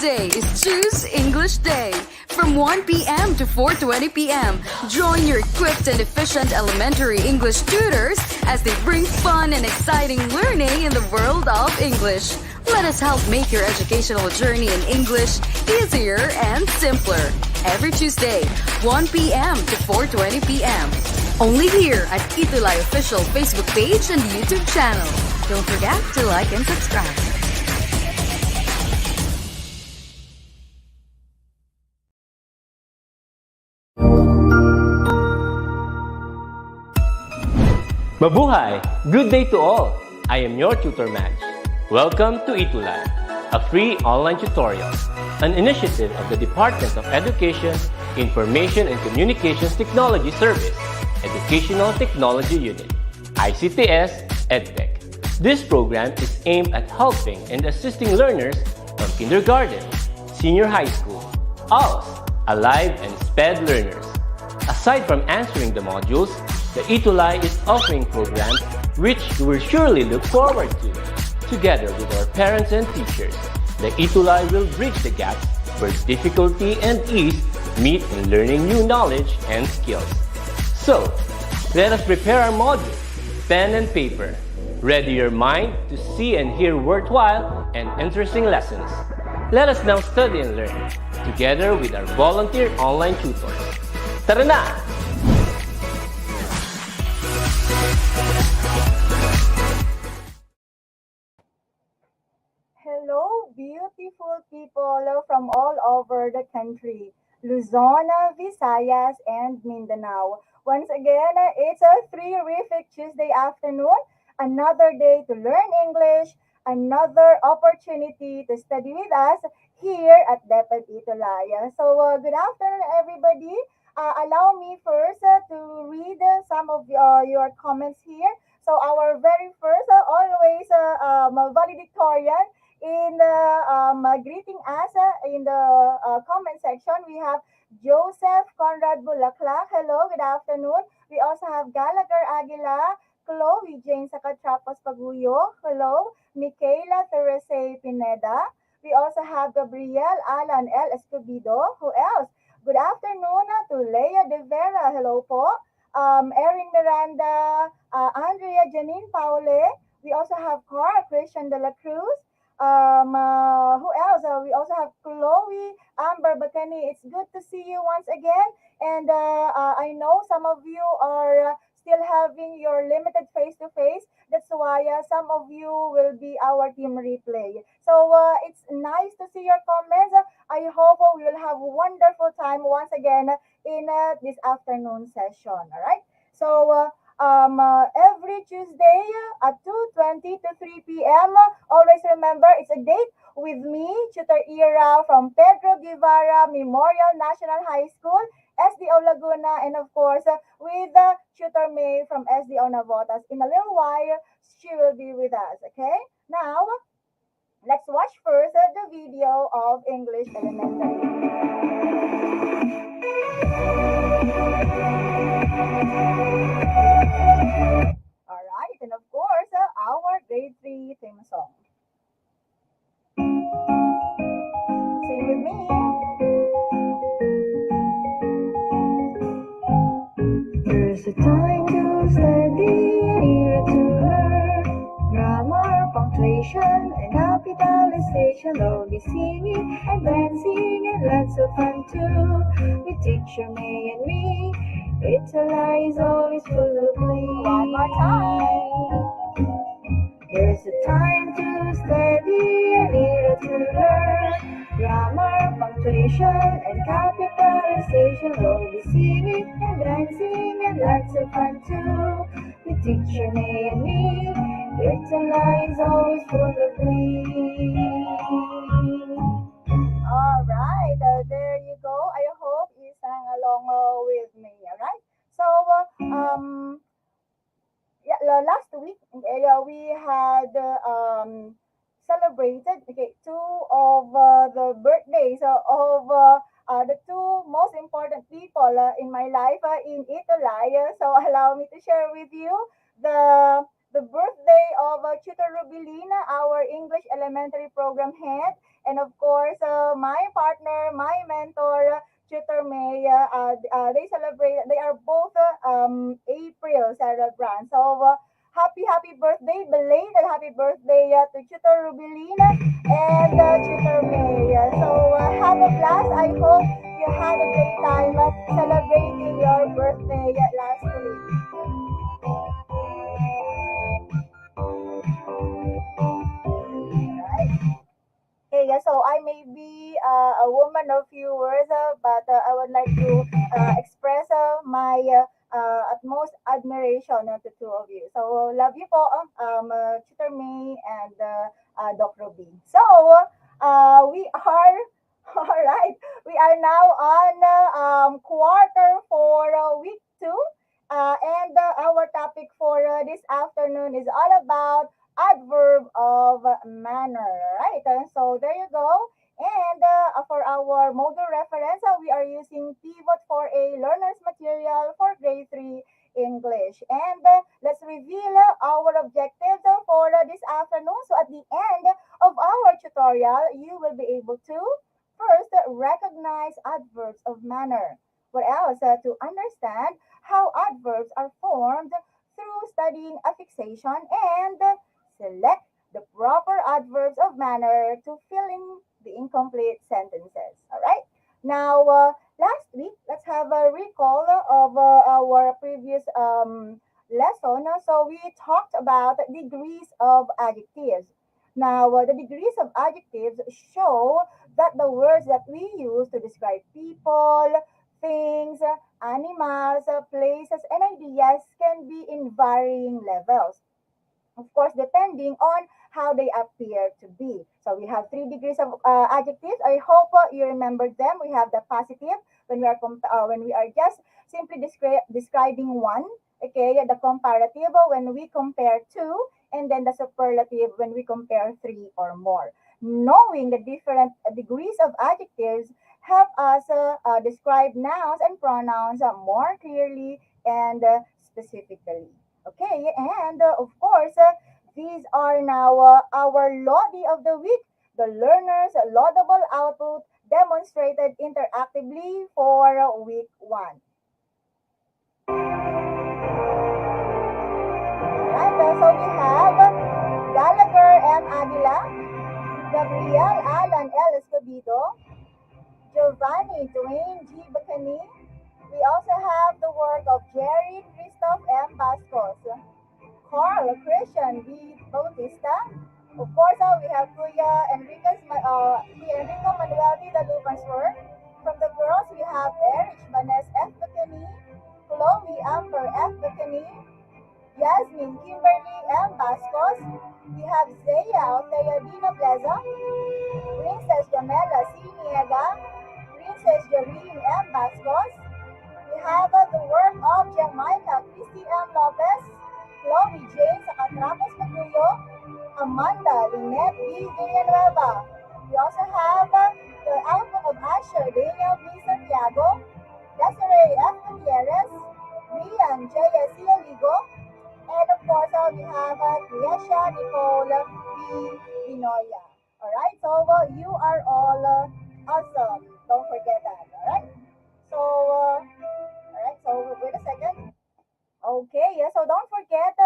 Tuesday is Choose English Day. From 1 p.m. to 4:20 p.m., join your equipped and efficient elementary English tutors as they bring fun and exciting learning in the world of English. Let us help make your educational journey in English easier and simpler. Every Tuesday, 1 p.m. to 4:20 p.m. Only here at ETUlay official Facebook page and YouTube channel. Don't forget to like and subscribe. Mabuhay! Good day to all! I am your tutor Madge. Welcome to ETUlay, a free online tutorial, an initiative of the Department of Education, Information and Communications Technology Service, Educational Technology Unit, ICTS EdTech. This program is aimed at helping and assisting learners from kindergarten, senior high school, ALS, Alive and SPED learners. Aside from answering the modules, the ETUlay is offering programs which you will surely look forward to. Together with our parents and teachers, the ETUlay will bridge the gaps where difficulty and ease meet in learning new knowledge and skills. So, let us prepare our modules, pen and paper. Ready your mind to see and hear worthwhile and interesting lessons. Let us now study and learn, together with our volunteer online tutors. Tara na! Hello, beautiful people from all over the country, Luzon, Visayas, and Mindanao. Once again, it's a terrific Tuesday afternoon, another day to learn English, another opportunity to study with us here at DepEd Educational. So, good afternoon, everybody. Allow me first to read some of your comments here. So, our very first, always valedictorian in greeting us in the comment section, we have Joseph Conrad Bulaklak. Hello, good afternoon. We also have Gallagher Aguila, Chloe Jane Sacatrapos Paguyo. Hello, Michaela Teresa Pineda. We also have Gabriel Alan L. Escobedo. Who else? Good afternoon to Leia De Vera. Hello po. Erin Miranda, Andrea Janine Paule. We also have Cora Christian De La Cruz. Who else? We also have Chloe Amber Bacani. It's good to see you once again. And I know some of you are still having your limited face-to-face. That's why some of you will be our team replay. So it's nice to see your comments. I hope we will have a wonderful time once again in this afternoon session. All right. So every Tuesday at 2:20 to 3 p.m. Always remember, it's a date with me, Tutor Ira from Pedro Guevara Memorial National High School, SDO Laguna, and of course, with Tutor May from SDO Navotas. In a little while, she will be with us, okay? Now, let's watch first the video of English Elementary. All right, and of course, our grade 3 theme song. Sing with me. There's a time to study, an era to learn. Grammar, punctuation, and capitalization. All the singing and dancing and lots of fun too. With teacher May and me, ETUlay is always full of glee. One more time. There's a time to study, an era to learn. Grammar, punctuation, and capitalization. All the singing and dancing and lots of fun too. With teacher May and me, ETUlay is always full of glee. All right, there you go. I hope you sang along with me. All right. So, last week we had celebrated two of the birthdays of the two most important people in my life in ETUlay. So allow me to share with you the the birthday of Tutor Rubilina, our English elementary program head, and of course, my partner, my mentor, Tutor May. They celebrate. They are both April celebrants. So happy birthday, belated happy birthday to Tutor Rubilina and Tutor May. So have a blast. I hope you had a great time celebrating your birthday last week. Right? Okay, yeah, so I may be a woman of few words, but I would like to express my utmost admiration to two of you. So, love you po, Tutor May and Doc Ruby. So, we are, all right, we are now on quarter for week two. And our topic for this afternoon is all about adverb of manner, right? So there you go. And for our model reference, we are using Pivot for a learner's material for grade 3 English. And let's reveal our objectives for this afternoon. So at the end of our tutorial, you will be able to first recognize adverbs of manner. What else? To understand how adverbs are formed through studying affixation and select the proper adverbs of manner to fill in the incomplete sentences. All right. Now, last week, let's have a recall of our previous lesson. So we talked about degrees of adjectives. Now, the degrees of adjectives show that the words that we use to describe people, things, animals, places, and ideas can be in varying levels, of course, depending on how they appear to be. So we have three degrees of adjectives. I hope you remember them. We have the positive when when we are just simply describing one. Okay, the comparative when we compare two, and then the superlative when we compare three or more. Knowing the different degrees of adjectives help us describe nouns and pronouns more clearly and specifically. Okay, and of course, these are now our Lodi of the week, the learner's laudable output demonstrated interactively for week one. Right, so we have Gallagher M. Aguila, Gabriel Alan L. Escobedo, Giovanni Dwayne G. Bacani. We also have the work of Jerry Christoph M. Bascos, Carl Christian V. Bautista. Of course, we have Kuya Enrico Manuel V. Dalupan's work. From the girls, we have Erich Vanessa F. Bacani, Chloe Amber F. Bacani, Yasmin Kimberly M. Bascos. We have Zaya Althea Dina Plaza, Princess Jamela C. Niega, Princess Jareen M. Bascos. We have the work of Jamaica Christy M. Lopez, Chloe Jane Sakatrapos Maguyo, Amanda Lynette B. Villanueva. We also have the output of Asher Daniel B. Santiago, Desiree F. Gutierrez, Rian J. S. Ligo, and of course we have Kriesha Nicole B. Vinoya. Alright, so you are all awesome. Don't forget that. Alright? So wait a second. Okay, yeah, so don't forget,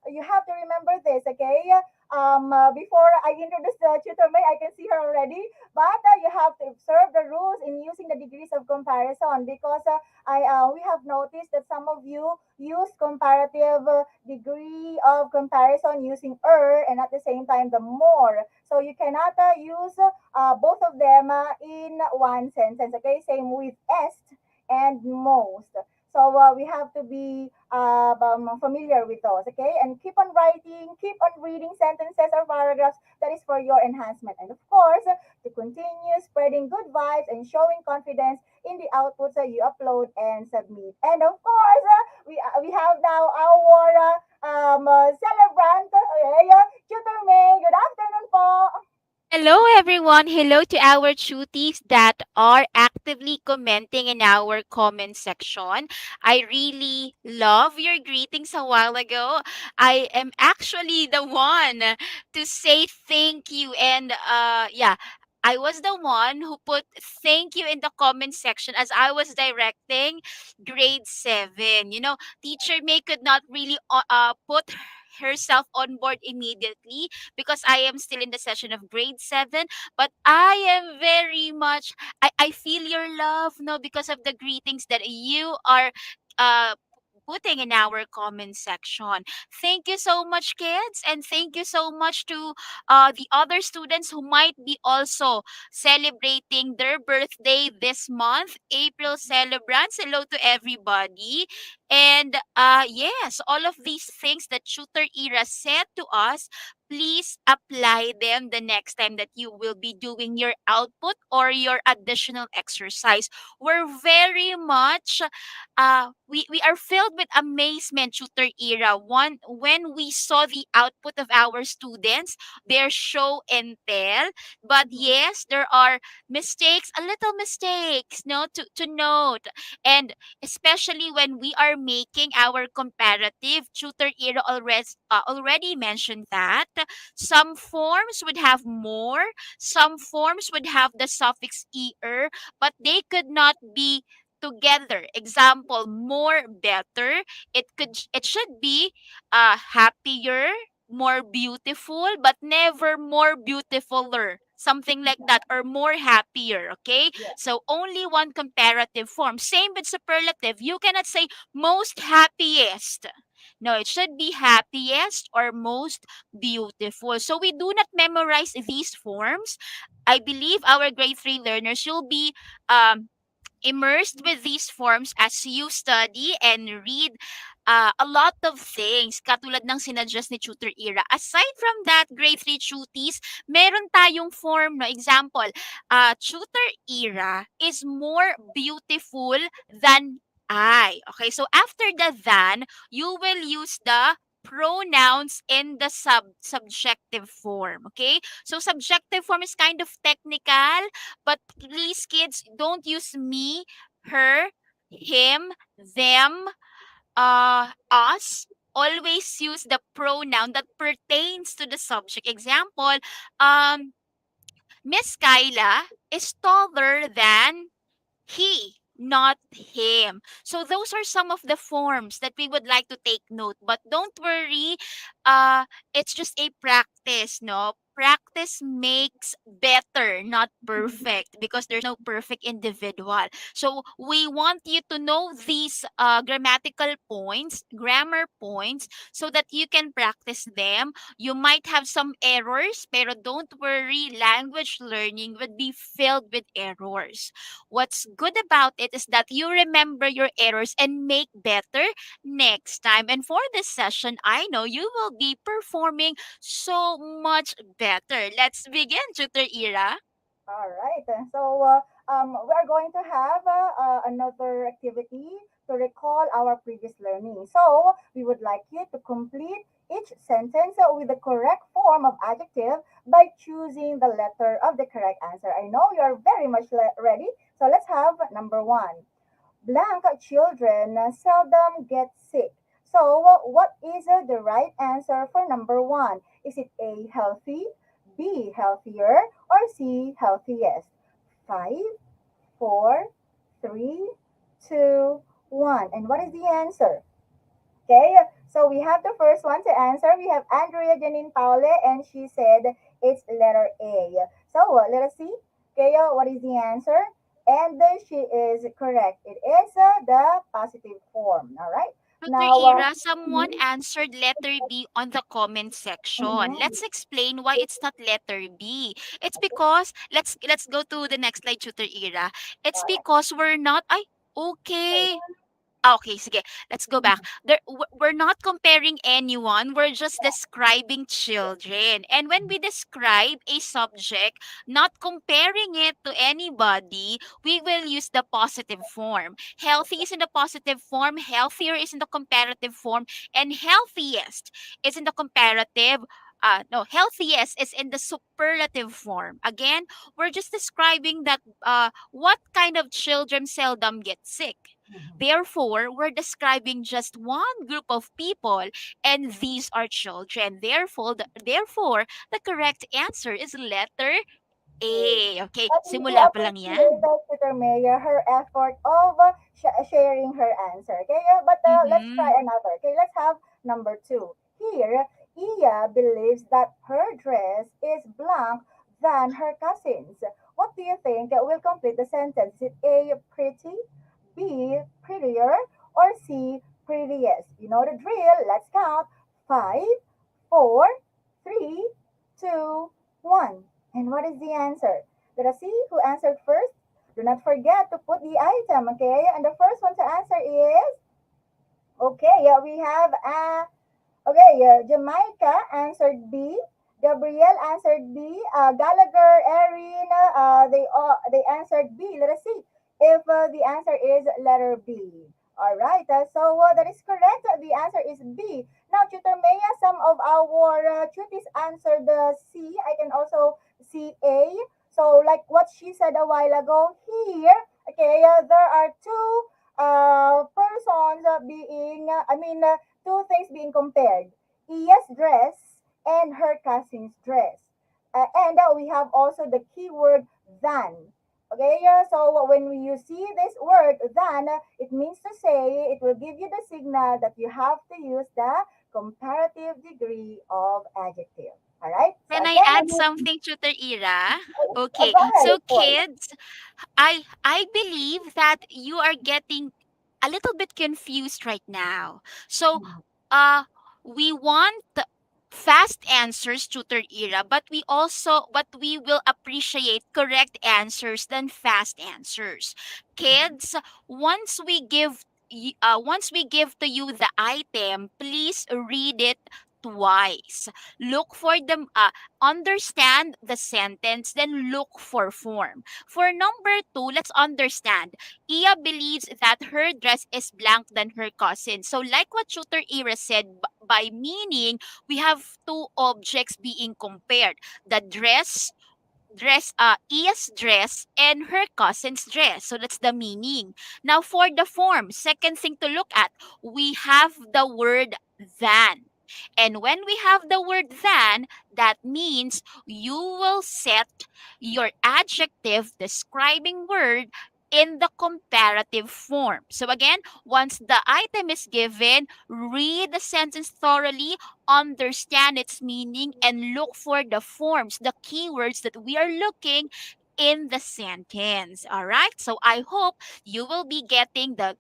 you have to remember this, okay? Before I introduce the tutor May, I can see her already, but you have to observe the rules in using the degrees of comparison because we have noticed that some of you use comparative degree of comparison using and at the same time the more. So you cannot use both of them in one sentence, okay? Same with est and most. So we have to be familiar with those, okay? And keep on writing, keep on reading sentences or paragraphs. That is for your enhancement. And of course, to continue spreading good vibes and showing confidence in the outputs that you upload and submit. And of course, we have now our celebrant, Tutor May. Good afternoon po. Hello, everyone. Hello to our cuties that are actively commenting in our comment section. I really love your greetings a while ago. I am actually the one to say thank you. And yeah, I was the one who put thank you in the comment section as I was directing grade 7. Teacher May could not really put herself on board immediately because I am still in the session of grade 7. But I am very much, I feel your love, no, because of the greetings that you are uh, putting in our comment section. Thank you so much, kids, and thank you so much to the other students who might be also celebrating their birthday this month. April celebrants, hello to everybody. And yes, all of these things that Tutor Era said to us, please apply them the next time that you will be doing your output or your additional exercise. We're very much we are filled with amazement, Tutor Era, one when we saw the output of our students, their show and tell. But yes, there are mistakes, a little mistakes, no, to note. And especially when we are making our comparative, Tutor Era already mentioned that some forms would have more, some forms would have the suffix er, but they could not be together. Example, more, better. It should be happier, more beautiful, but never more beautifuler. Something like that, or more happier, okay? Yeah. So only one comparative form. Same with superlative. You cannot say most happiest. No, it should be happiest or most beautiful. So we do not memorize these forms. I believe our grade 3 learners will be um, immersed with these forms as you study and read a lot of things katulad ng sinadjust ni Tutor Era. Aside from that, grade 3 tuties, meron tayong form, no? Example, Tutor Era is more beautiful than I. Okay, so after the than, you will use the pronouns in the subjective form. Okay, so subjective form is kind of technical, but please, kids, don't use me, her, him, them, us. Always use the pronoun that pertains to the subject. Example, um, Miss Kyla is taller than he, not him. So those are some of the forms that we would like to take note. But don't worry, it's just a practice, no? Practice makes better, not perfect, because there's no perfect individual. So we want you to know these grammatical points, grammar points, so that you can practice them. You might have some errors, pero don't worry, language learning would be filled with errors. What's good about it is that you remember your errors and make better next time. And for this session, I know you will be performing so much better. Let's begin, Tutor Era. All right. We are going to have another activity to recall our previous learning. So, we would like you to complete each sentence with the correct form of adjective by choosing the letter of the correct answer. I know you're very much ready. So, let's have number one. Blank children seldom get sick. So, what is the right answer for number one? Is it A, healthy, B, healthier, or C, healthiest? Five, four, three, two, one. And what is the answer? Okay, so we have the first one to answer. We have Andrea Janine Paule, and she said it's letter A. So let us see. Okay, what is the answer? And she is correct. It is the positive form. All right. Tutor Now, Era, someone mhm, answered letter B on the comment section. mhm. Let's explain why it's not letter B. It's because let's go to the next slide, Tutor Era. It's All right. because we're not I okay. Okay, sige. Let's go back. We're not comparing anyone. We're just describing children. And when we describe a subject, not comparing it to anybody, we will use the positive form. Healthy is in the positive form, healthier is in the comparative form, and healthiest is in the comparative. no, healthiest is in the superlative form. Again, we're just describing that what kind of children seldom get sick. Therefore, we're describing just one group of people, and these are children. Therefore, the correct answer is letter A. Okay, But we do simula pa lang appreciate yan. Tutor Maya, her effort of sharing her answer. Okay, but let's try Mm-hmm. another. Okay, let's have number two. Here, Iya believes that her dress is blank than her cousin's. What do you think will complete the sentence? Is it A, pretty, B, prettier, or C, prettiest? You know the drill. Let's count. Five, four, three, two, one. And what is the answer? Let us see who answered first. Do not forget to put the item, okay? And the first one to answer is, okay, yeah, we have okay, Jamaica answered B. Gabrielle answered B. Gallagher, Erin, they answered B. Let us see if the answer is letter B. All right, so that is correct. The answer is B. Now, Tutor Maya, some of our tuties answered C. I can also see A. So, like what she said a while ago, here, okay, there are two persons two things being compared. Iya's dress and her cousin's dress. And we have also the keyword than. Okay, so when you see this word than, it means to say, it will give you the signal that you have to use the comparative degree of adjective. All right, so Can I again, add something, Tutor Ira? Okay, go ahead, so of course. kids, I believe that you are getting a little bit confused right now. So uh we want fast answers, Tutor Ira, but we will appreciate correct answers than fast answers. Kids, once we give to you the item, please read it twice. Look for them, understand the sentence, then look for form. For number two, let's understand. Iya believes that her dress is blank than her cousin. So like what Tutor Ira said, by meaning, we have two objects being compared. The Iya's dress and her cousin's dress. So that's the meaning. Now for the form, second thing to look at, we have the word than. And when we have the word than, that means you will set your adjective describing word in the comparative form. So again, once the item is given, read the sentence thoroughly, understand its meaning, and look for the forms, the keywords that we are looking in the sentence. All right. So I hope you will be getting the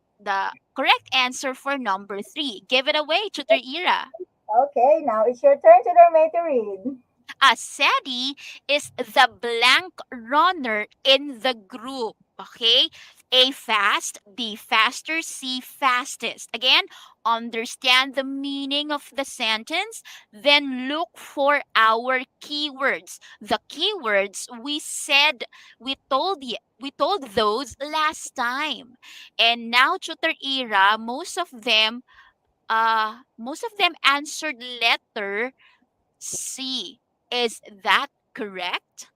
correct answer for number three. Give it away, Tutor Ira. Okay, now it's your turn, Tutor May, to read. A Cedie is the blank runner in the group. Okay? A fast, B faster, C fastest. Again, understand the meaning of the sentence, then look for our keywords. The keywords we told those last time. And now, Tutor Ira, most of them answered letter C. Is that correct?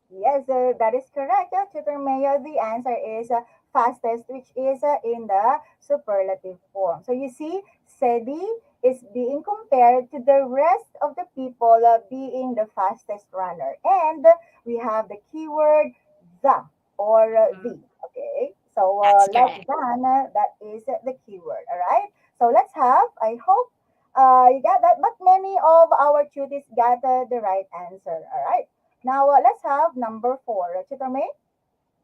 Yes, that is correct. Tutor Mayo, the answer is fastest, which is in the superlative form. So you see, Cedie is being compared to the rest of the people being the fastest runner. And we have the keyword the or Mhm. the. Okay, so That's like correct. than, that is the keyword. All right. So let's have, I hope you got that, but many of our tuties got the right answer. All right. Now let's have number four. Tutor May?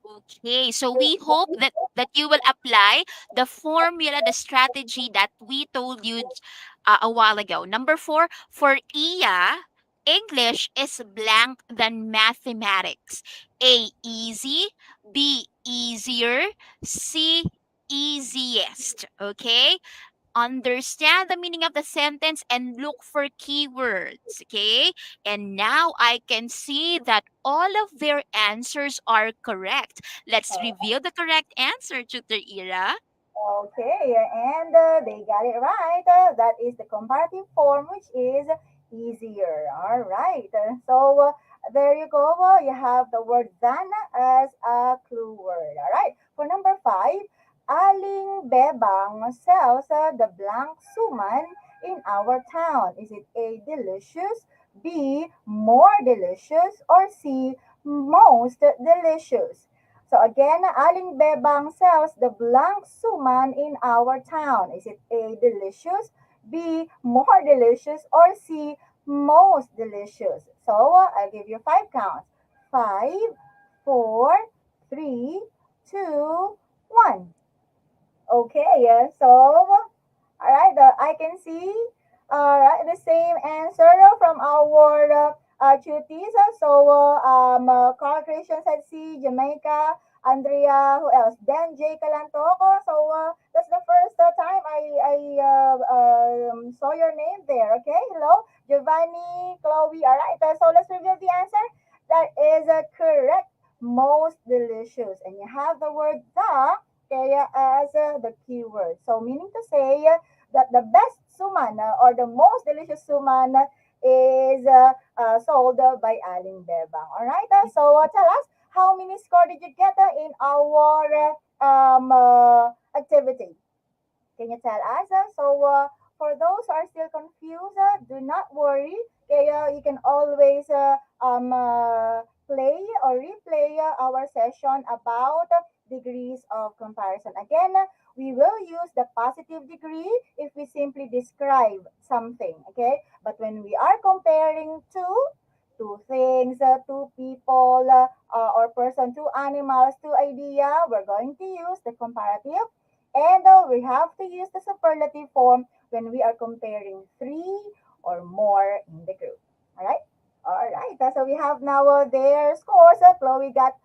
Okay, so we hope that you will apply the formula, the strategy that we told you a while ago. Number four, for Iya, English is blank than mathematics. A, easy. B, easier. C, easiest. Okay? Understand the meaning of the sentence and look for keywords. Okay? And now I can see that all of their answers are correct. Let's reveal the correct answer, Tutor Ira. Okay, and they got it right. That is the comparative form, which is easier. All right. There you go. You have the word than as a clue word. All right. For number five, Aling Bebang sells the blank suman in our town. Is it A, delicious, B, more delicious, or C, most delicious? So again, Aling Bebang sells the blank suman in our town. Is it A, delicious, B, more delicious, or C, most delicious? So I'll give you five counts. Five, four, three, two, one. Okay, all right, I can see the same answer from our cuties. Carl Christian said C, Jamaica, Andrea, who else? Dan J. Calantoco. That's the first time I saw your name there. Okay, hello, Giovanni, Chloe. All right, so let's reveal the answer. That is correct. Most delicious. And you have the word the kaya as the keyword. So meaning to say that the best suman or the most delicious suman is sold by Aling Bebang. All right. Tell us how many score did you get in our activity? Can you tell us? For those who are still confused, do not worry. Kaya you can always play or replay our session about degrees of comparison. Again, we will use the positive degree if we simply describe something. Okay, but when we are comparing two things, two people, or person, two animals, two idea, we're going to use the comparative, and we have to use the superlative form when we are comparing three or more in the group. All right? All right. So we have now their scores. Chloe got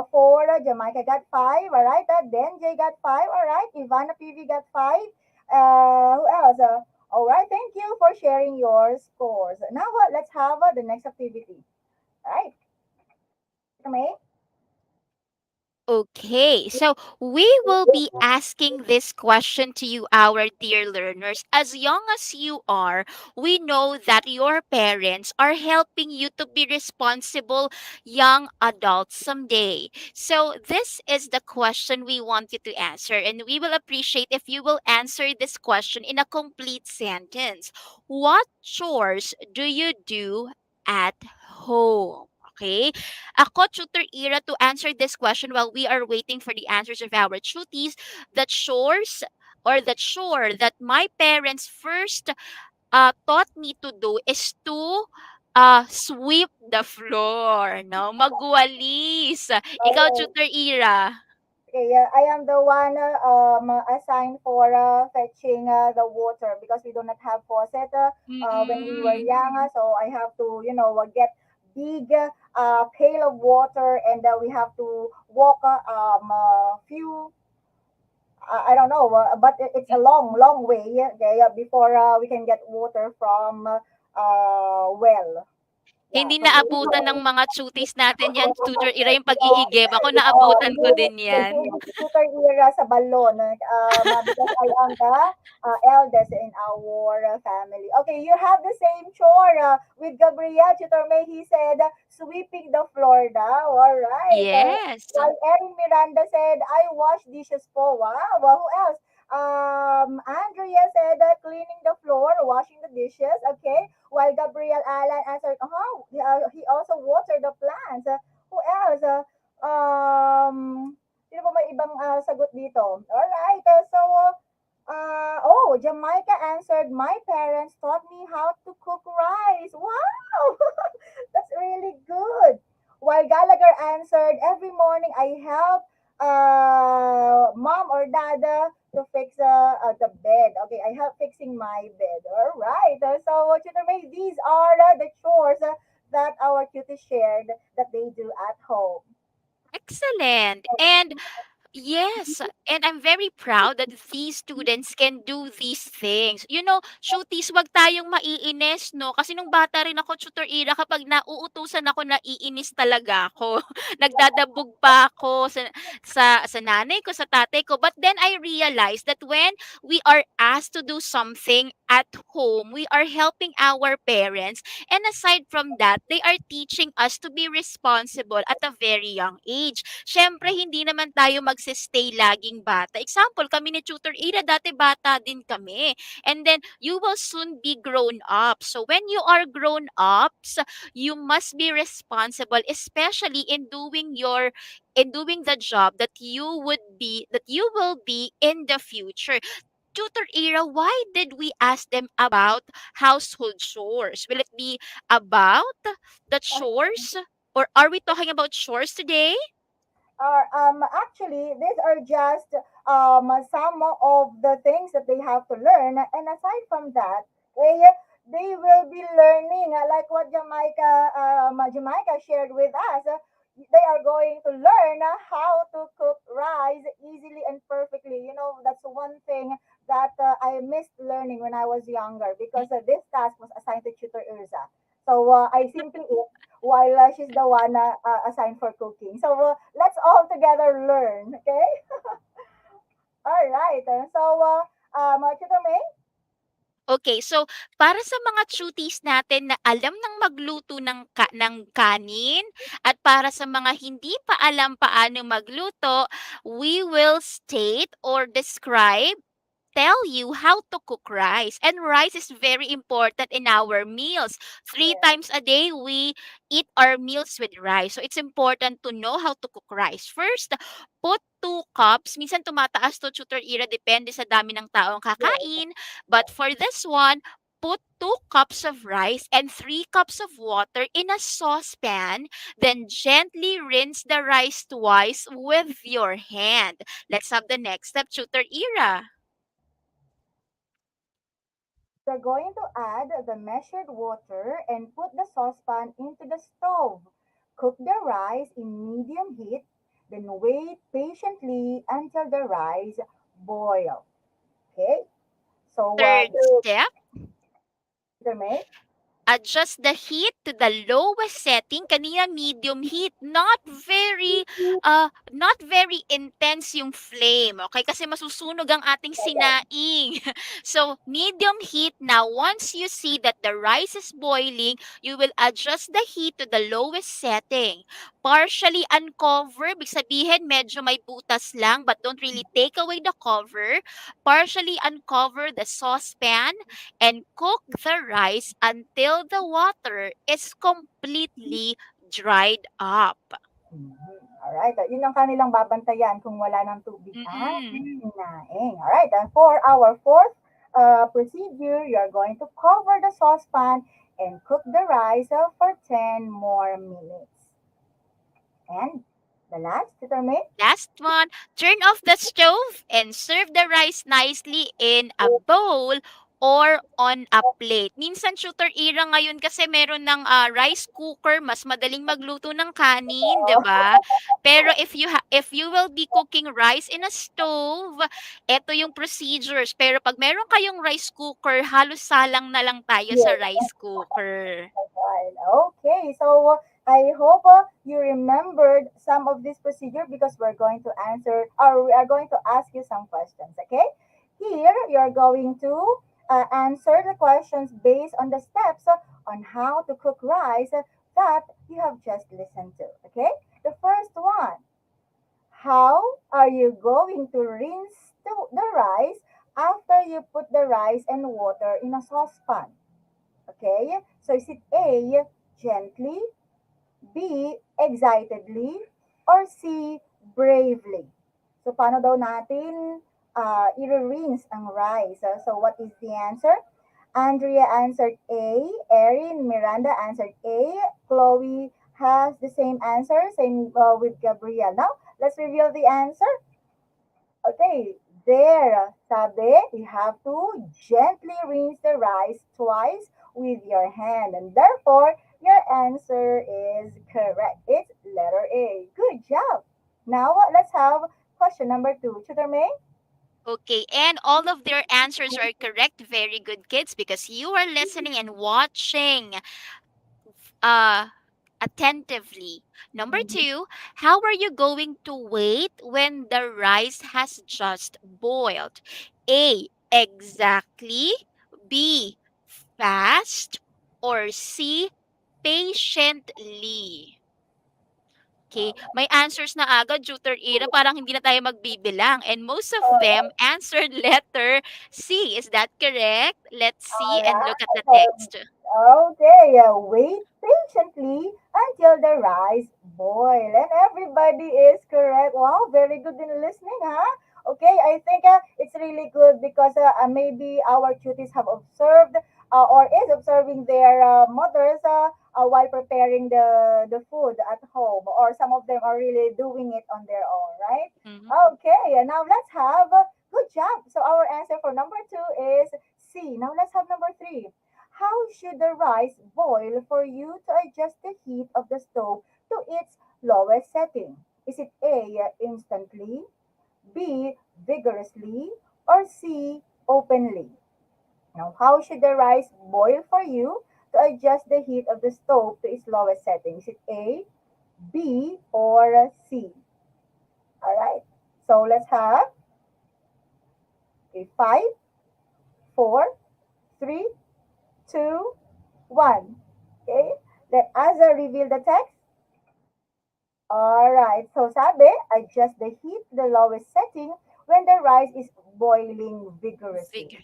four. Jamaica got five. All right. Then Jay got five. All right. Ivana PV got five. Who else? All right. Thank you for sharing your scores. Now let's have the next activity. All right. May? Okay, so we will be asking this question to you, our dear learners. As young as you are, we know that your parents are helping you to be responsible young adults someday. So, this is the question we want you to answer, and we will appreciate if you will answer this question in a complete sentence. What chores do you do at home? Okay, ako, tutor Ira, to answer this question while we are waiting for the answers of our tuties, the chores or the chore that my parents first taught me to do is to sweep the floor. No? Magwalis. Ikaw, Okay. tutor Ira. Okay, I am the one assigned for fetching the water because we do not have faucet when we were Mm-mm. young. So I have to, get big pail of water, and we have to walk few. I don't know, but it's a long, long way. Okay, before we can get water from well. Yeah. Hindi So naabutan ng mga chutis natin yan, tutor Ira, yung Oo, pag-iigib. Ako oo, naabutan ko hindi din yan. super era sa balon, because I am the eldest in our family. Okay, you have the same chore with Gabriel Chitorme. He said, sweeping the floor daw. All right. Yes. While Erin Miranda said, I wash dishes po. Wow. Well, who else? Andrea said, cleaning the floor, washing the dishes. Okay. While Gabriel Alan answered, oh, he also watered the plants. Who else? Sino ba may ibang sagot dito? Alright, Jamaica answered, my parents taught me how to cook rice. Wow! That's really good. While Gallagher answered, every morning I help mom or dad to fix the bed. Okay, I help fixing my bed. All right. Children, these are the chores that our cuties shared that they do at home. Excellent. And Yes, and I'm very proud that these students can do these things. You know, shooties, wag tayong maiinis, no? Kasi nung bata rin ako, tutor Ira, kapag nauutusan ako, naiinis talaga ako. Nagdadabog pa ako sa nanay ko, sa tatay ko. But then I realized that when we are asked to do something at home, we are helping our parents. And aside from that, they are teaching us to be responsible at a very young age. Siyempre, hindi naman tayo magse-stay laging bata. Example, kami ni Tutor Ira, dati bata din kami. And then, you will soon be grown up. So, when you are grown ups, you must be responsible, especially in doing the job that you will be in the future. Tutor Ira, why did we ask them about household chores? Will it be about the chores? Or are we talking about chores today? Are actually these are just some of the things that they have to learn, and aside from that, they will be learning like what Jamaica shared with us. They are going to learn how to cook rice easily and perfectly. You know, that's one thing that I missed learning when I was younger, because this task was assigned to tutor Urza. So I simply eat while she's the one assigned for cooking. So let's all together learn, okay? All right. Tutor May? Okay, so para sa mga cuties natin na alam ng magluto ng kanin at para sa mga hindi pa alam paano magluto, we will state or describe tell you how to cook rice. And rice is very important in our meals. Three Yes, times a day, we eat our meals with rice. So it's important to know how to cook rice. First, put 2 cups. Minsan tumataas to, Tutor Ira, depende sa dami ng taong yes. kakain. But for this one, put 2 cups of rice and 3 cups of water in a saucepan. Then gently rinse the rice twice with your hand. Let's have the next step, Tutor Ira. We're going to add the measured water and put the saucepan into the stove. Cook the rice in medium heat, then wait patiently until the rice boil. Okay? So, Third step, Tutor May? adjust the heat to the lowest setting. Kanina medium heat, not very intense yung flame. Okay? Kasi masusunog ang ating sinaing. So, medium heat. Now, once you see that the rice is boiling, you will adjust the heat to the lowest setting. Partially uncover, ibig sabihin medyo may butas lang but don't really take away the cover. Partially uncover the saucepan and cook the rice until the water is completely dried up. Mhm. Alright, yun ang kanilang babantayan kung wala ng tubig ang Mm-mm. sinaing. Alright, and for our fourth procedure, you're going to cover the saucepan and cook the rice for 10 more minutes. And the last, Tita May? Last one, turn off the stove and serve the rice nicely in a bowl or on a plate. Minsan, Shooter Ira, ngayon kasi meron ng rice cooker, mas madaling magluto ng kanin, 'di ba? Pero if you will be cooking rice in a stove, eto yung procedures. Pero pag meron kayong rice cooker, halos salang na lang tayo sa Yes. rice cooker. Right. Okay, so I hope you remembered some of this procedure, because we're going to answer, or we are going to ask you some questions. Okay, here you're going to answer the questions based on the steps on how to cook rice that you have just listened to. Okay, the first one: how are you going to rinse the rice after you put the rice and water in a saucepan? Okay, so is it A, gently, B, excitedly, or C, bravely? So paano daw natin i-rinse ang rice? So what is the answer? Andrea answered A, Erin, Miranda answered A, Chloe has the same answer, same with Gabriel. Now, let's reveal the answer. Okay, there, sabi, you have to gently rinse the rice twice with your hand. And therefore, your answer is correct. It's letter A. Good job. Now, let's have question number two. Tutor May? Okay, and all of their answers are correct. Very good, kids, because you are listening and watching uh attentively. Number Mhm. two, how are you going to wait when the rice has just boiled? A, exactly. B, fast. Or C, patiently. Okay, may answers na agad, Tutor Ira. Parang hindi na tayo magbibilang. And most of them answered letter C. Is that correct? Let's see and look at the Alright. text. Okay, wait patiently until the rice boil. And everybody is correct. Wow, very good in listening, huh? Okay, I think it's really good because maybe our cuties have observed or is observing their mothers while preparing the food at home. Or some of them are really doing it on their own, right? Mhm. Okay, and now let's have good job. So our answer for number two is C. Now let's have number three. How should the rice boil for you to adjust the heat of the stove to its lowest setting? Is it A, instantly, B, vigorously, or C, openly? Now, how should the rice boil for you to adjust the heat of the stove to its lowest setting? Is it A, B, or C? All right. So let's have a five, four, three, two, one. Okay. Let us reveal the text. All right. So sabi, adjust the heat to the lowest setting when the rice is boiling vigorously. Vigor.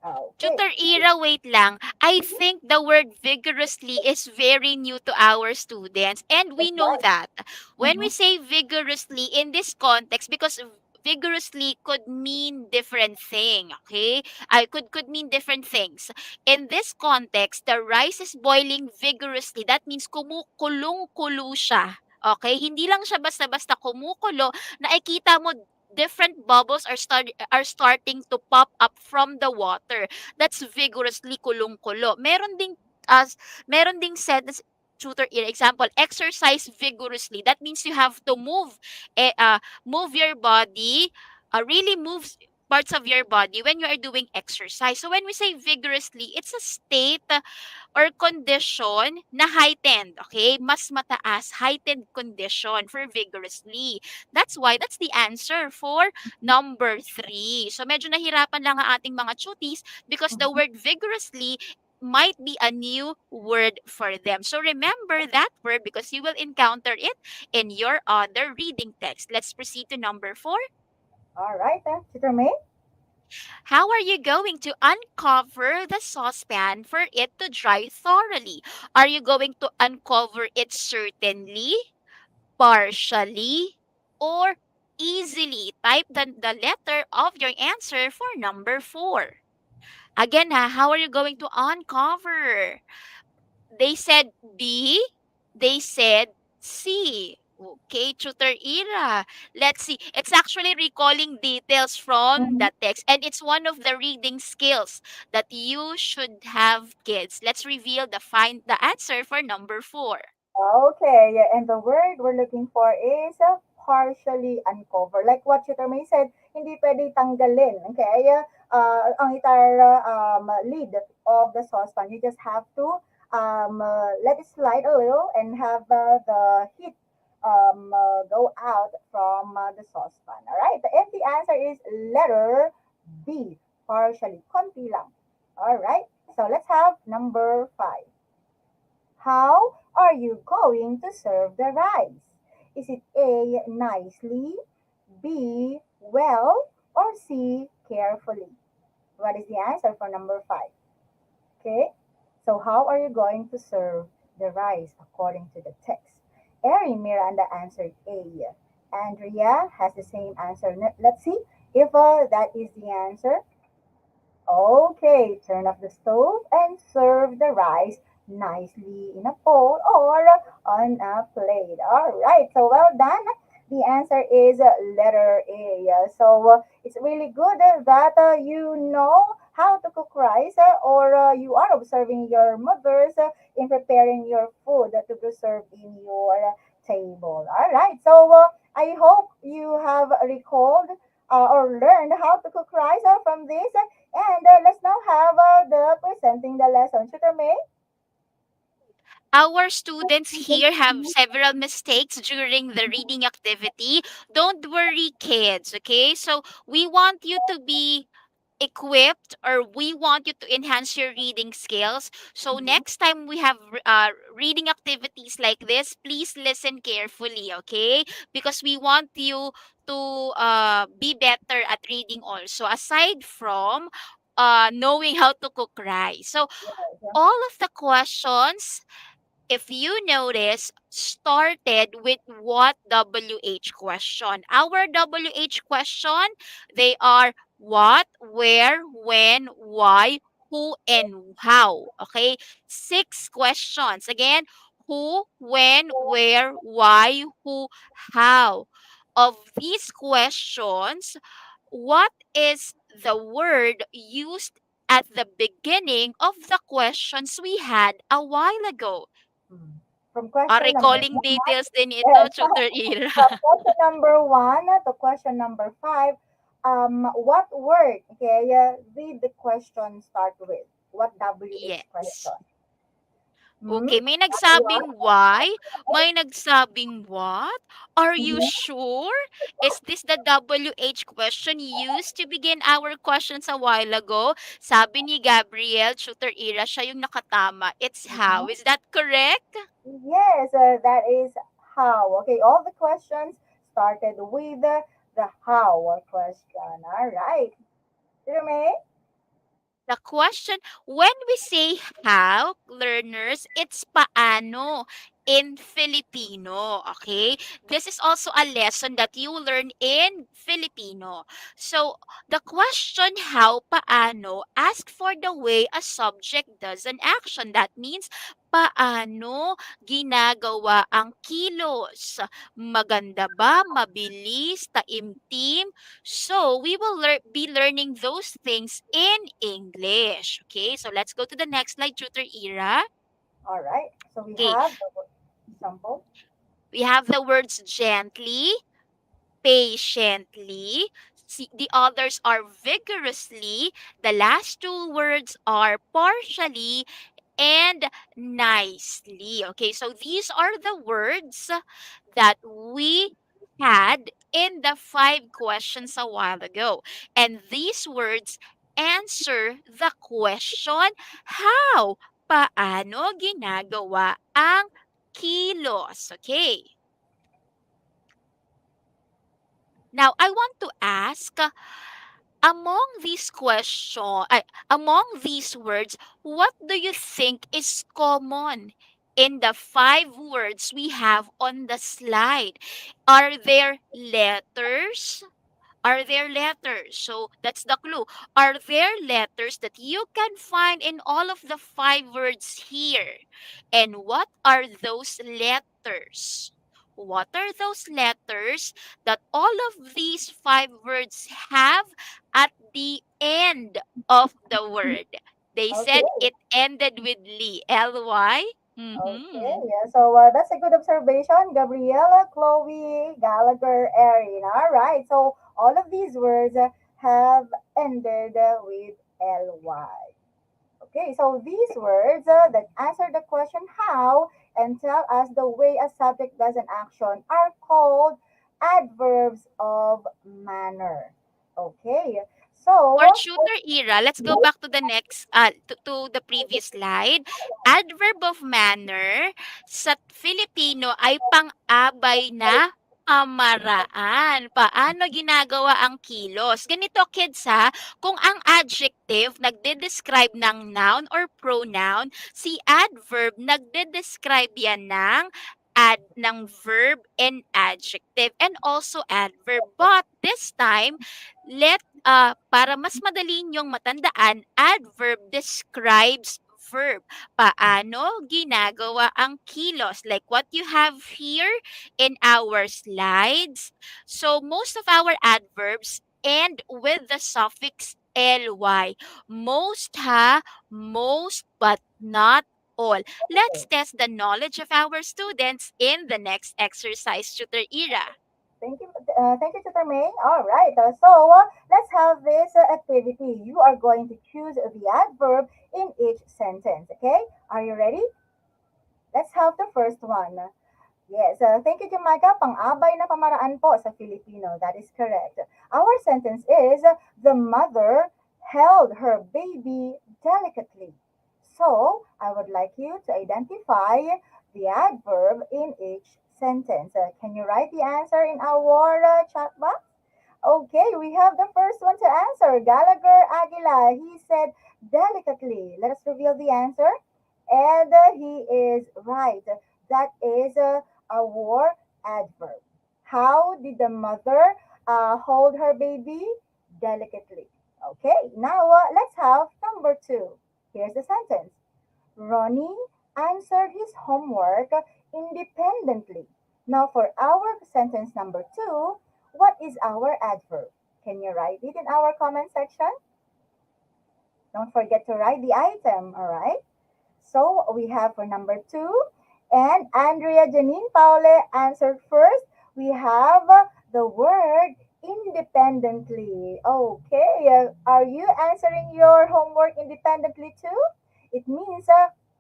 Okay. Tutor Ira, wait lang. I think the word vigorously is very new to our students. And we That's know right. that when we Mm-hmm. say vigorously in this context, because vigorously could mean different thing, okay? I could mean different things. In this context, the rice is boiling vigorously. That means kumukulong-kulo siya. Okay? Hindi lang siya basta-basta kumukulo. Nakikita mo different bubbles are starting to pop up from the water. That's vigorously kulong-kulo. As meron ding sentence, tutor ear example, exercise vigorously. That means you have to move your body, really move parts of your body when you are doing exercise. So when we say vigorously, it's a state or condition na heightened, okay? Mas mataas, heightened condition for vigorously. That's the answer for number three. So medyo nahirapan lang ang ating mga chutis because the Mm-hmm. word vigorously might be a new word for them. So remember that word because you will encounter it in your other reading text. Let's proceed to number four. All right. Tutor May? How are you going to uncover the saucepan for it to dry thoroughly? Are you going to uncover it certainly, partially, or easily? Type the letter of your answer for number four. Again, how are you going to uncover? They said B, they said C. Okay, Tutor Ira. Let's see. It's actually recalling details from Mm-hmm. the text, and it's one of the reading skills that you should have, kids. Let's reveal the answer for number four. Okay, yeah, and the word we're looking for is partially uncover. Like what Tutor May said, hindi pwede tanggalin. Okay, ang entire lid of the saucepan. You just have to let it slide a little and have the heat go out from the saucepan. All right, and the answer is letter B, partially, konti lang. All right, so let's have number five. How are you going to serve the rice? Is it A, nicely, B, well, or C, carefully? What is the answer for number five? Okay, so how are you going to serve the rice according to the text? Erin Miranda answered A. Andrea has the same answer. Let's see if that is the answer. Okay, turn off the stove and serve the rice nicely in a bowl or on a plate. All right, so well done. The answer is letter A. So it's really good that you know how to cook rice or you are observing your mothers in preparing your food to be served in your table. All right, so I hope you have recalled or learned how to cook rice from this. And let's now have the presenting the lesson. Tutor May? Our students here have several mistakes during the reading activity. Don't worry, kids, okay? So we want you to be equipped, or we want you to enhance your reading skills. So Mhm. next time we have reading activities like this, please listen carefully, okay? Because we want you to be better at reading also, aside from knowing how to cook rice. So Yes. all of the questions, if you notice, started with what WH question? Our WH question, they are what, where, when, why, who, and how. Okay? 6 questions. Again, who, when, where, why, who, how. Of these questions, what is the word used at the beginning of the questions we had a while ago? Mm. From question number Recalling one, details din ito, yes, Tutor Ira. from question number one to question number five, what word, okay, did the question start with? What WH Yes. question? Hmm? Okay, may What? nagsabing why, may nagsabing what? Are you Mhm. sure? Is this the WH question used to begin our questions a while ago? Sabi ni Gabriel, Tutor Ira, siya yung nakatama. It's how. Mhm. Is that correct? Yes, that is how. Okay, all the questions started with the how question. All right. May? The question, when we say how, learners, it's paano in Filipino. Okay? This is also a lesson that you learn in Filipino. So, the question how, paano, ask for the way a subject does an action. That means, paano ginagawa ang kilos? Maganda ba? Mabilis? Taimtim? So we will be learning those things in English. Okay, so let's go to the next slide, Tutor Ira. All right. So we Okay, have the example. we have the words gently, patiently. The others are vigorously. The last two words are partially and nicely. Okay, so these are the words that we had in the 5 questions a while ago. And these words answer the question, how? Paano ginagawa ang kilos? Okay. Now, I want to ask, among these among these words, what do you think is common in the 5 words we have on the slide? Are there letters? Are there letters? So that's the clue. Are there letters that you can find in all of the 5 words here? And what are those letters? What are those letters that all of these 5 words have at the end of the word? They said Okay. it ended with Ly. Okay, Mm-hmm. yeah. So that's a good observation, Gabriella, Chloe, Gallagher, Erin. All right. So all of these words have ended with ly. Okay, so these words that answer the question how and tell us the way a subject does an action are called adverbs of manner. Okay, so For tutor era, let's go back to the next, to the previous slide. Adverb of manner sa Filipino ay pang-abay na pamaraan. Paano ginagawa ang kilos? Ganito, kids, ha, kung ang adjective nagde-describe ng noun or pronoun, si adverb nagde-describe yan ng verb and adjective and also adverb. But this time, para mas madali niyong matandaan, adverb describes verb. Paano ginagawa ang kilos? Like what you have here in our slides. So most of our adverbs end with the suffix ly. Most, ha, most, but not all. Let's test the knowledge of our students in the next exercise, Tutor Ira. Thank you, Tutor May. All right. Let's have this activity. You are going to choose the adverb in each sentence. Okay? Are you ready? Let's have the first one. Yes, thank you, Jamaica. Pang-abay na pamaraan po sa Filipino. That is correct. Our sentence is, the mother held her baby delicately. So, I would like you to identify the adverb in each sentence. Can you write the answer in our chat box? Okay, we have the first one to answer. Gallagher Aguila. He said delicately. Let us reveal the answer. And he is right. That is our adverb. How did the mother hold her baby? Delicately. Okay, now let's have number two. Here's the sentence. Ronnie answered his homework independently. Now, for our sentence number two, what is our adverb? Can you write it in our comment section? Don't forget to write the item, all right? So we have for number two, and Andrea Janine Paule answered first. We have the word independently. Okay, are you answering your homework independently too? It means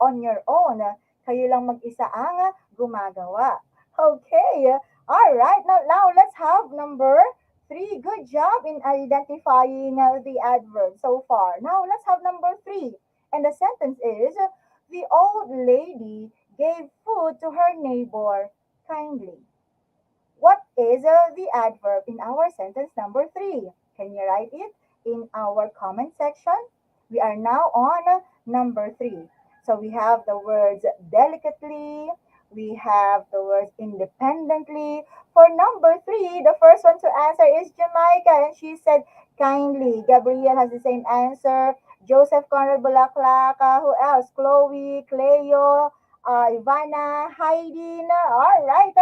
on your own. Kayo lang mag-isa ang gumagawa. Okay, all right. Now let's have number three. Good job in identifying the adverb so far. Now let's have number three. And the sentence is, the old lady gave food to her neighbor kindly. What is the adverb in our sentence number three? Can you write it in our comment section? We are now on number three. So we have the words delicately, we have the words independently. For number three, the first one to answer is Jamaica, and she said kindly. Gabriel has the same answer. Joseph Conrad Bulaklak, who else? Chloe, Cleo, Ivana, Heidi. All right.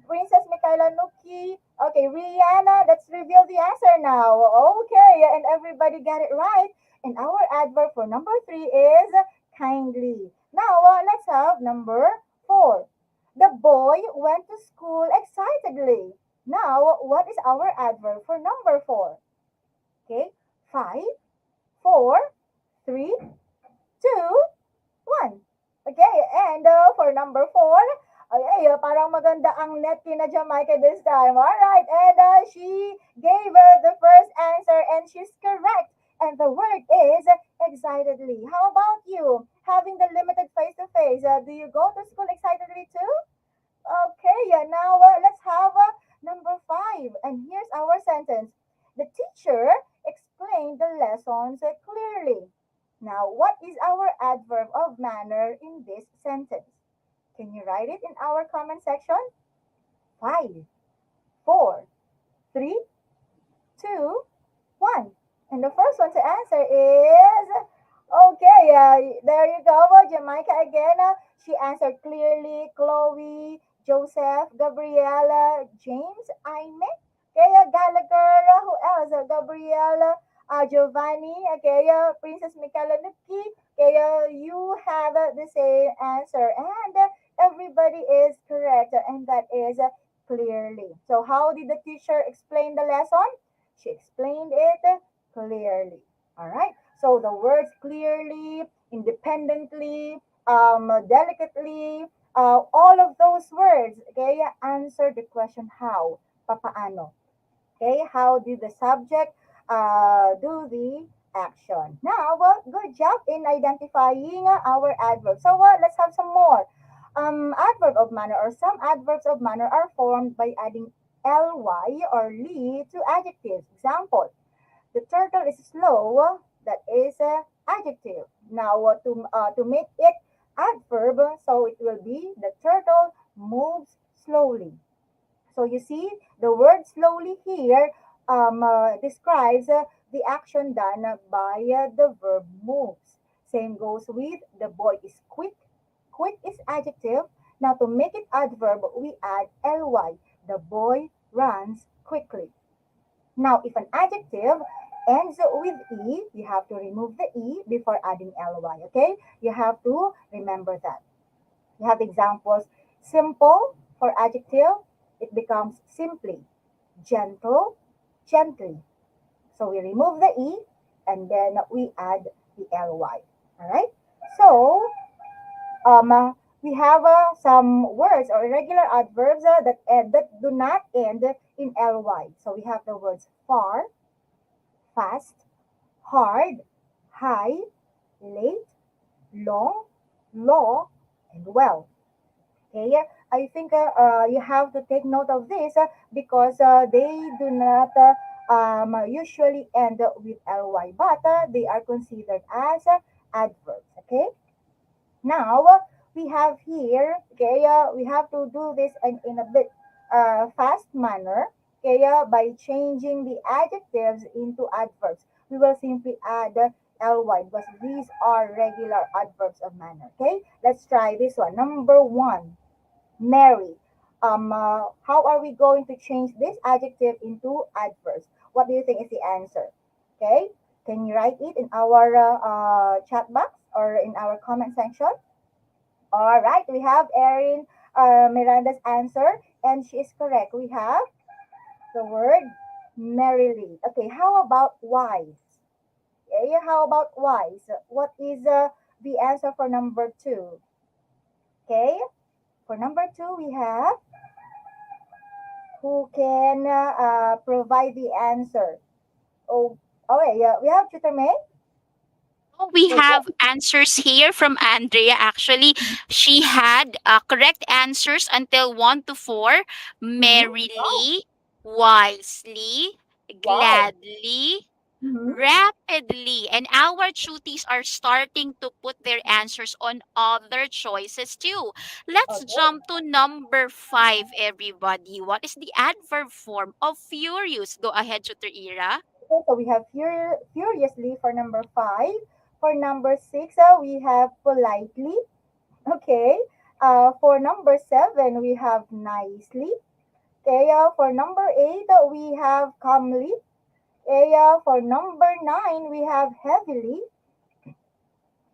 Princess Michaela Nuki. Okay, Rihanna, let's reveal the answer now. Okay, and everybody got it right. And our adverb for number three is kindly. Now, let's have number four. The boy went to school excitedly. Now, what is our adverb for number four? Okay, five, four, three, two, one. Okay, and for number four, okay, parang maganda ang net ni na Jamaica this time. Alright, and she gave the first answer and she's correct. And the word is excitedly. How about you? Having the limited face-to-face, do you go to school excitedly too? Okay, now let's have number five. And here's our sentence. The teacher explained the lessons clearly. Now, what is our adverb of manner in this sentence? Can you write it in our comment section? Five, four, three, two, one. And the first one to answer is, okay, there you go, Jamaica again. She answered clearly. Chloe, Joseph, Gabriela, James, Aime, Kaya Gallagher, who else? Gabriela, Giovanni, Kaya Princess Michaela Nuki, Kaya you have the same answer. And everybody is correct, and that is clearly. So how did the teacher explain the lesson? She explained it clearly. All right. So the words clearly, independently, delicately, all of those words, okay, answer the question how, papaano. Okay, how did the subject do the action? Now, good job in identifying our adverbs. So let's have some more. Adverb of manner or some adverbs of manner are formed by adding ly or li to adjectives. Example, the turtle is slow. That is adjective. Now, to make it adverb, so it will be the turtle moves slowly. So you see, the word slowly here describes the action done by the verb moves. Same goes with the boy is quick. Quick is adjective. Now to make it adverb, we add ly. The boy runs quickly. Now, if an adjective ends with E, you have to remove the E before adding ly, okay? You have to remember that. You have examples. Simple for adjective, it becomes simply. Gentle, gently. So we remove the E and then we add the ly. All right. So um, uh, we have some words or irregular adverbs that do not end in ly. So we have the words far, fast, hard, high, late, long, law, and well. Okay, I think you have to take note of this because they do not usually end with ly, but they are considered as adverbs. Okay, now we have here. Okay, we have to do this in a bit fast manner. Okay, by changing the adjectives into adverbs, we will simply add ly because these are regular adverbs of manner. Okay, let's try this one. Number one. Mary. How are we going to change this adjective into adverbs? What do you think is the answer? Okay, can you write it in our chat box or in our comment section? All right, we have Erin Miranda's answer, and she is correct. We have the word merrily. Okay, how about wise? Okay, how about wise? What is the answer for number two? Okay, for number two, we have who can provide the answer. Oh, okay, yeah, we have Tutor May. Oh, we Okay. have answers here from Andrea. Actually, she had correct answers until 1 to 4. Mm-hmm. Wow. Merrily, wisely, Wow. gladly, Mm-hmm. rapidly. And our cuties are starting to put their answers on other choices too. Let's Okay. jump to number 5, everybody. What is the adverb form of furious? Go ahead, Tutor Ira. Okay, so we have furiously for number five. For number six, we have politely. Okay. For number seven, we have nicely. Okay. For number eight, we have calmly. Okay. For number nine, we have heavily.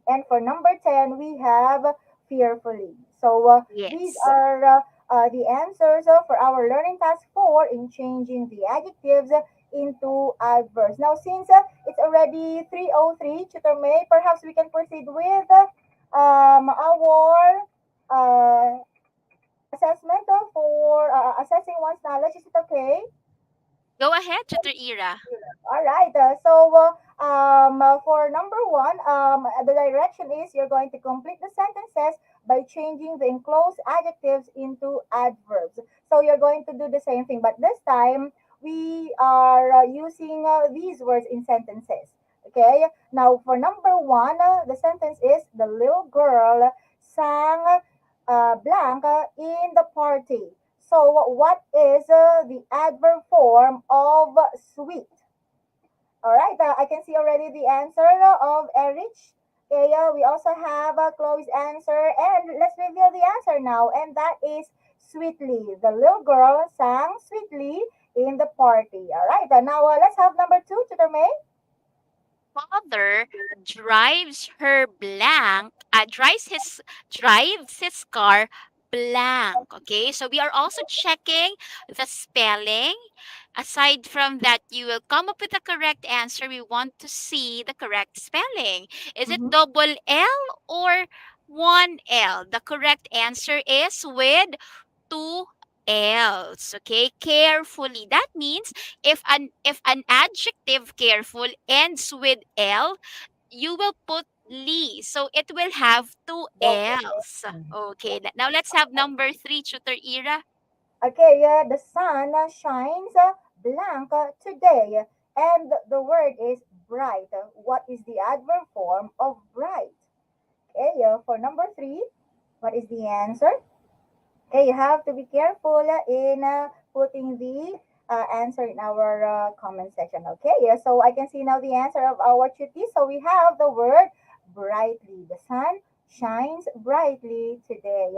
And for number 10, we have fearfully. So these Yes. are the answers for our learning task 4 in changing the adjectives into adverbs. Now, since it's already 3:03, Tutor May, perhaps we can proceed with our uh, assessment for assessing one's knowledge. Is it okay? Go ahead, Tutor Ira. All right. For number one, the direction is you're going to complete the sentences by changing the enclosed adjectives into adverbs. So you're going to do the same thing, but this time we are using these words in sentences. Okay. Now, for number one, the sentence is the little girl sang blank in the party. So, what is the adverb form of sweet? All right, I can see already the answer of Erich. Okay, we also have Chloe's answer, and let's reveal the answer now, and that is sweetly. The little girl sang sweetly in the party. All right, now let's have number two, Tutor May. Father drives his car blank. Okay, so we are also checking the spelling. Aside from that, you will come up with the correct answer. We want to see the correct spelling. Is it Mm-hmm. double L or one L? The correct answer is with two L's. Okay, carefully. That means if an adjective careful ends with L, you will put Lee. So it will have two L's. Okay, now let's have number 3, Tutor Ira. Okay, the sun shines blank today, and the word is bright. What is the adverb form of bright? Okay, for number three, what is the answer? Okay, you have to be careful in putting the answer in our comment section. Okay, yeah, so I can see now the answer of our cutie. So we have the word brightly. The sun shines brightly today.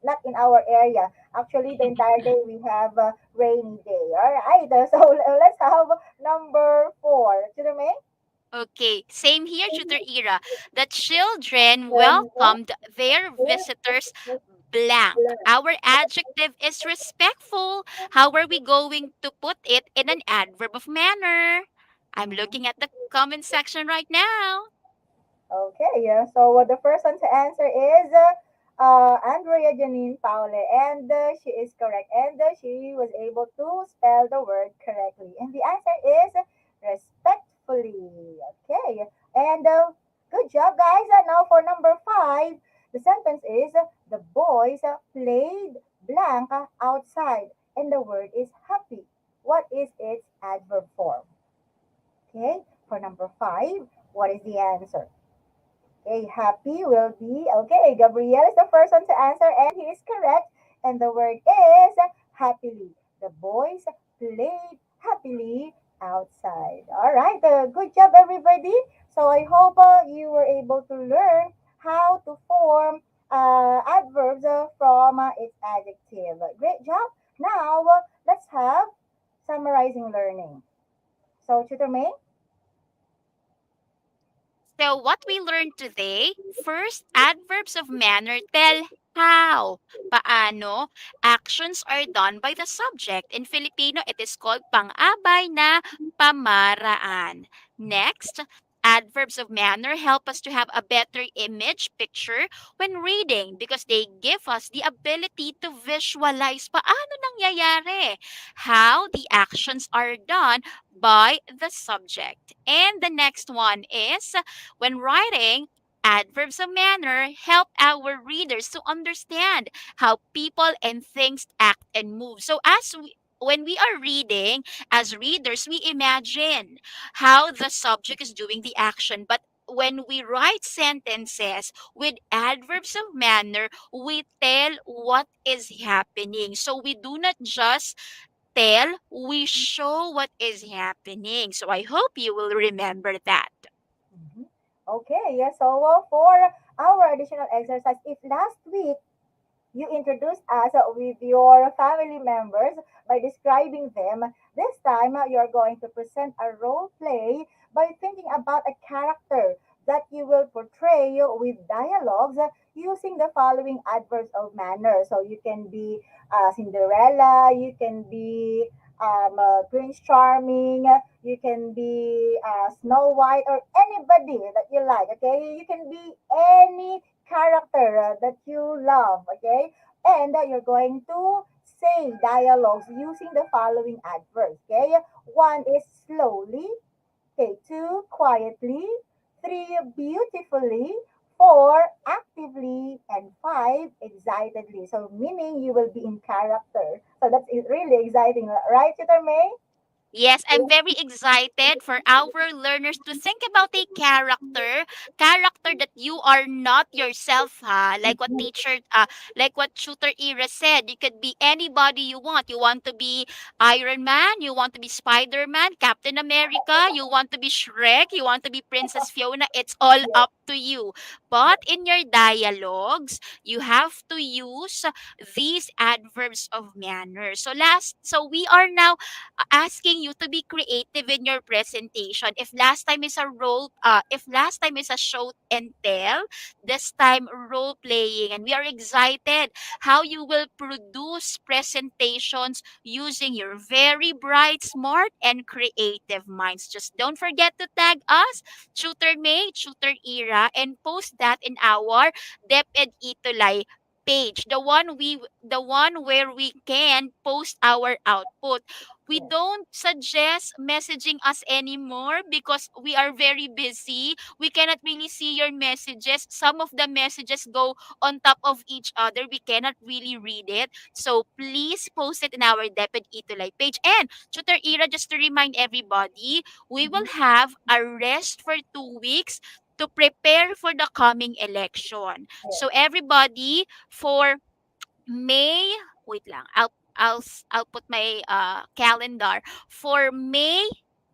Not in our area. Actually, the entire day we have a rainy day. All right, so let's have number four. Tutor May? Okay, same here, Tutor Ira. The children welcomed their visitors blank. Our adjective is respectful. How are we going to put it in an adverb of manner? I'm looking Mhm. at the comment section right now. Okay, yeah. So the first one to answer is Andrea Janine Paule, and she is correct, and she was able to spell the word correctly. And the answer is respectfully. Okay, and good job, guys. And now for number five, the sentence is the boys played blank outside, and the word is happy. What is its adverb form? Okay, for number five, what is the answer? Okay, happy will be okay. Gabriel is the first one to answer, and he is correct. And the word is happily. The boys played happily outside. All right, good job, everybody. So I hope you were able to learn how to form adverbs from its adjective. Great job. Now let's have summarizing learning. So, Tutor May. So, what we learned today, first, adverbs of manner tell how, paano, actions are done by the subject. In Filipino, it is called pang-abay na pamaraan. Next, adverbs of manner help us to have a better image picture when reading because they give us the ability to visualize paano nangyayari, how the actions are done by the subject. And the next one is when writing, adverbs of manner help our readers to understand how people and things act and move. So when we are reading, as readers, we imagine how the subject is doing the action. But when we write sentences with adverbs of manner, we tell what is happening. So we do not just tell, we show what is happening. So I hope you will remember that. Mhm. Okay, yes. So for our additional exercise, if last week you introduced us with your family members by describing them, this time you're going to present a role play by thinking about a character that you will portray with dialogues using the following adverbs of manner. So you can be Cinderella, you can be Prince Charming, you can be Snow White, or anybody that you like. Okay, you can be any character that you love. Okay, and you're going to say dialogues using the following adverbs. Okay, one is slowly. Okay, two quietly. Three beautifully. Four actively, and five excitedly. So meaning you will be in character. So that's really exciting, right, Tutor May? Yes, I'm very excited for our learners to think about a character that you are not yourself, ha. Like what tutor Ira said, you could be anybody you want. You want to be Iron Man, you want to be Spider-Man, Captain America, you want to be Shrek, you want to be Princess Fiona. It's all up to you. But in your dialogues, you have to use these adverbs of manner. So we are now asking you to be creative in your presentation. If last time is a show and tell, this time role playing, and we are excited how you will produce presentations using your very bright, smart, and creative minds. Just don't forget to tag us, Tutor May, Tutor Ira, and post that in our DepEd ETUlay page, the one where we can post our output. We Yes. don't suggest messaging us anymore because we are very busy. We cannot really see your messages. Some of the messages go on top of each other. We cannot really read it. So please post it in our DepEd ETUlay page. And Tutor Ira, just to remind everybody, we will Mhm. have a rest for 2 weeks to prepare for the coming election. Yes. So everybody, for May, wait lang. I'll put my calendar for May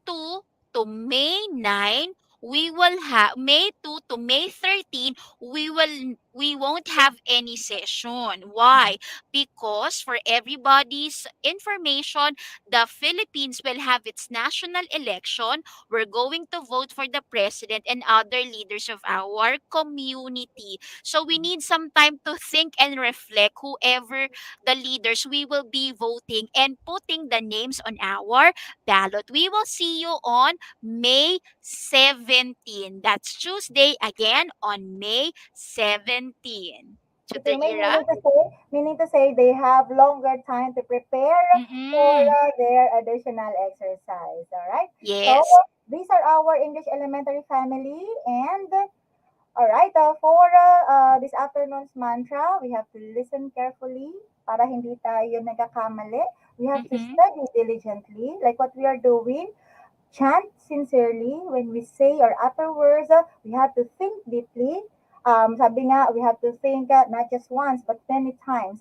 2 to May 9. We will have May 2 to May 13. We will we won't have any session. Why? Because for everybody's information, the Philippines will have its national election. We're going to vote for the president and other leaders of our community. So we need some time to think and reflect whoever the leaders we will be voting and putting the names on our ballot. We will see you on May 17. That's Tuesday again on May 17. Tutor Tutor May, Ira? meaning to say they have longer time to prepare for Mm-hmm. their additional exercise. All right. So Yes. these are our English elementary family, and all right. For this afternoon's mantra, we have to listen carefully para hindi tayo nagkakamali. We have to Mm-hmm. study diligently, like what we are doing. Chant sincerely when we say or utter words. We have to think deeply. Sabi nga, we have to think not just once but many times.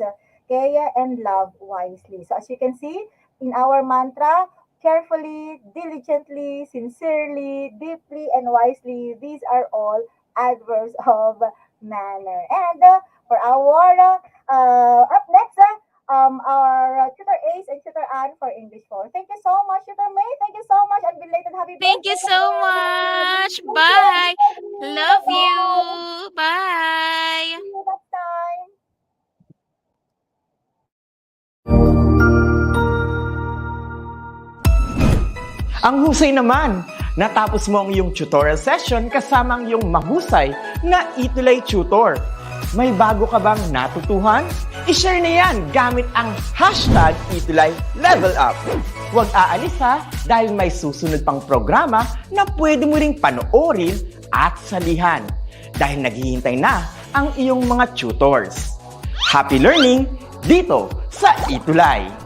Kaya and love wisely. So as you can see in our mantra, carefully, diligently, sincerely, deeply, and wisely. These are all adverbs of manner. And for our up next, our tutor Ace and tutor Anne for English 4. Thank you so much, tutor May. Thank you so much, and belated happy Thank you birthday so again. much. Thank you, Bye. everybody. Love Bye-bye. you. Bye. See you next time. Ang husay naman! Natapos mo ang iyong tutorial session kasama ang iyong mahusay na ETUlay tutor. May bago ka bang natutuhan? I-share na yan gamit ang hashtag ETUlay Level Up. Huwag aalis ha, dahil may susunod pang programa na pwede mo ring panoorin at salihan. Dahil naghihintay na ang iyong mga tutors. Happy learning dito sa ETUlay!